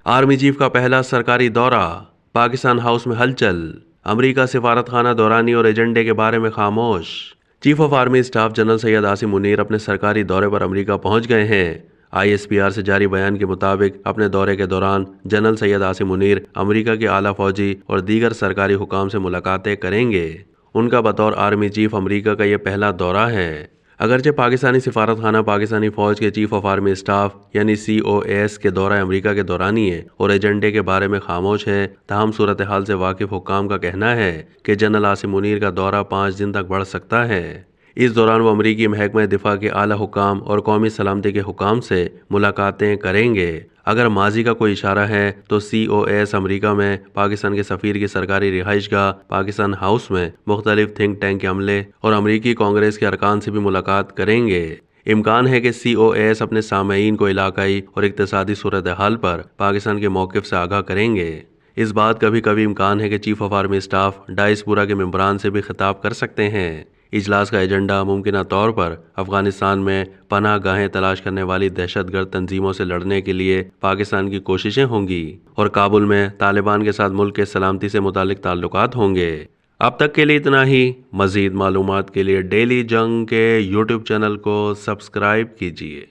Army chief का पहला सरकारी दौरा, पाकिस्तान हाउस में हलचल, अमेरिका सिफारत खाना दौरानी और एजेंडे के बारे में खामोश। Chief of army staff general Syed Asim Munir अपने सरकारी दौरे पर अमेरिका पहुंच गए हैं। ISPR से जारी बयान के मुताबिक अपने दौरे के दौरान जनरल सैयद आसिम मुनीर अमेरिका के आला फौजी और दीगर सरकारी हुकाम से मुलाकातें करेंगे। उनका बतौर आर्मी चीफ अमेरिका का यह पहला दौरा है। अगरचे पाकिस्तानी सिफारत खाना पाकिस्तानी फौज के चीफ ऑफ आर्मी स्टाफ यानी COAS के दौरा अमेरिका के दौरानिए और एजेंडे के बारे में खामोश है, ताहम सूरत हाल से वाकिफ हुक्काम का कहना है कि जनरल आसिम मुनीर का दौरा 5 दिन तक बढ़ सकता है। इस दौरान वो अमरीकी महकमा दिफा के आला हुकाम और कौमी सलामती के हुकाम से मुलाकातें करेंगे। अगर माजी का कोई इशारा है तो COAS अमरीका में पाकिस्तान के सफ़ीर की सरकारी रिहाइशगाह पाकिस्तान हाउस में मुख्तलिफ थिंक टैंक के अमले और अमरीकी कांग्रेस के अरकान से भी मुलाकात करेंगे। इम्कान है कि COAS अपने सामईन को इलाकाई और इक्तिसादी सूरत हाल पर पाकिस्तान के मौक़िफ़ से आगाह करेंगे। इस बात का भी कभी इम्कान है कि chief of army staff diaspora के मेंबरान से भी खिताब कर सकते हैं। इजलास का एजेंडा मुमकिन तौर पर अफगानिस्तान में पनाह गाहें तलाश करने वाली दहशतगर्द तंजीमों से लड़ने के लिए पाकिस्तान की कोशिशें होंगी और काबुल में तालिबान के साथ मुल्क के सलामती से मुतालिक ताल्लुकात होंगे। अब तक के लिए इतना ही। मज़ीद मालूमात के लिए डेली जंग के YouTube चैनल को सब्सक्राइब कीजिए।